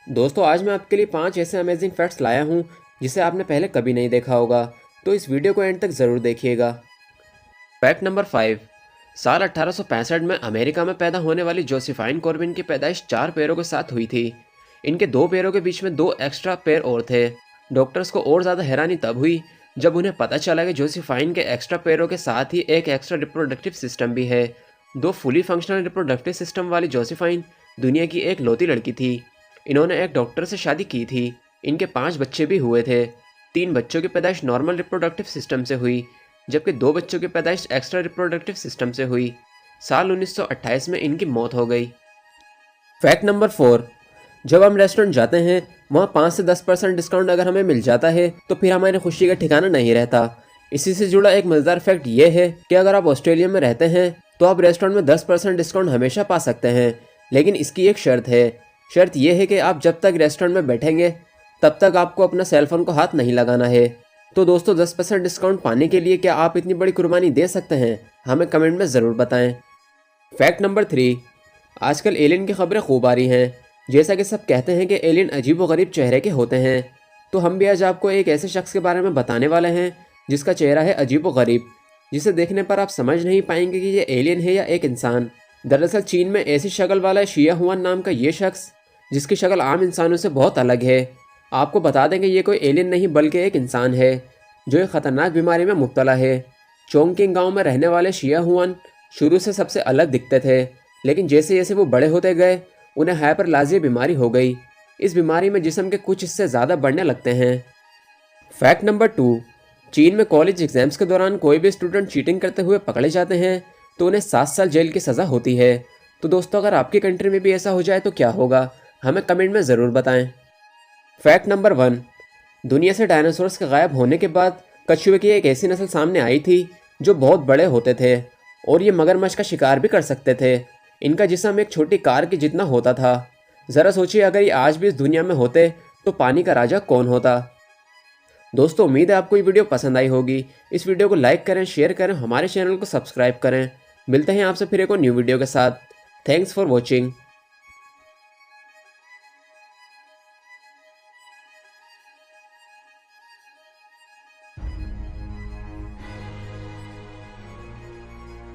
दोस्तों आज मैं आपके लिए 5 ऐसे अमेजिंग फैक्ट्स लाया हूँ जिसे आपने पहले कभी नहीं देखा होगा, तो इस वीडियो को एंड तक ज़रूर देखिएगा। Fact number 5। साल 1865 में अमेरिका में पैदा होने वाली जोसेफाइन कॉर्बिन की पैदाइश 4 पैरों के साथ हुई थी। इनके 2 पैरों के बीच में 2 एक्स्ट्रा पैर और थे। डॉक्टर्स को और ज़्यादा हैरानी तब हुई जब उन्हें पता चला कि जोसेफाइन के एक्स्ट्रा पैरों के साथ ही एक एक्स्ट्रा रिप्रोडक्टिव सिस्टम भी है। 2 फुली फंक्शनल रिप्रोडक्टिव सिस्टम वाली जोसेफाइन दुनिया की एक लौती लड़की थी। इन्होंने एक डॉक्टर से शादी की थी। इनके 5 बच्चे भी हुए थे। 3 बच्चों की पैदाइश नॉर्मल रिप्रोडक्टिव सिस्टम से हुई, जबकि 2 बच्चों की पैदाइश एक्स्ट्रा रिप्रोडक्टिव सिस्टम से हुई। साल 1928 में इनकी मौत हो गई। Fact number 4। जब हम रेस्टोरेंट जाते हैं वहाँ 5 से 10% डिस्काउंट अगर हमें मिल जाता है तो फिर हमारी खुशी का ठिकाना नहीं रहता। इसी से जुड़ा एक मज़ेदार फैक्ट ये है कि अगर आप ऑस्ट्रेलिया में रहते हैं तो आप रेस्टोरेंट में 10% डिस्काउंट हमेशा पा सकते हैं, लेकिन इसकी एक शर्त है। शर्त यह है कि आप जब तक रेस्टोरेंट में बैठेंगे तब तक आपको अपना सेलफोन को हाथ नहीं लगाना है। तो दोस्तों 10% डिस्काउंट पाने के लिए क्या आप इतनी बड़ी कुर्बानी दे सकते हैं? हमें कमेंट में ज़रूर बताएं। Fact number 3। आजकल एलियन की खबरें खूब आ रही हैं। जैसा कि सब कहते हैं कि एलियन अजीब व गरीब चेहरे के होते हैं, तो हम भी आज आपको एक ऐसे शख्स के बारे में बताने वाले हैं जिसका चेहरा है अजीब व गरीब, जिसे देखने पर आप समझ नहीं पाएंगे कि ये एलियन है या एक इंसान। दरअसल चीन में ऐसी शक्ल वाला शिया हुआन नाम का ये शख्स, जिसकी शक्ल आम इंसानों से बहुत अलग है। आपको बता दें कि ये कोई एलियन नहीं बल्कि एक इंसान है जो एक ख़तरनाक बीमारी में मुब्तला है। चोंगकिंग गांव में रहने वाले शिया हुआन शुरू से सबसे अलग दिखते थे, लेकिन जैसे जैसे वो बड़े होते गए उन्हें हाइपरप्लाजिया बीमारी हो गई। इस बीमारी में जिस्म के कुछ हिस्से ज़्यादा बढ़ने लगते हैं। Fact number 2। चीन में कॉलेज एग्जाम्स के दौरान कोई भी स्टूडेंट चीटिंग करते हुए पकड़े जाते हैं तो उन्हें 7 साल जेल की सज़ा होती है। तो दोस्तों अगर आपकी कंट्री में भी ऐसा हो जाए तो क्या होगा? हमें कमेंट में ज़रूर बताएं। Fact number 1। दुनिया से डायनासोर्स के गायब होने के बाद कछुए की एक ऐसी नस्ल सामने आई थी जो बहुत बड़े होते थे और ये मगरमच्छ का शिकार भी कर सकते थे। इनका जिस्म एक छोटी कार के जितना होता था। ज़रा सोचिए अगर ये आज भी इस दुनिया में होते तो पानी का राजा कौन होता? दोस्तों उम्मीद है आपको ये वीडियो पसंद आई होगी। इस वीडियो को लाइक करें, शेयर करें, हमारे चैनल को सब्सक्राइब करें। मिलते हैं आपसे फिर एक और न्यू वीडियो के साथ। Thanks for watching.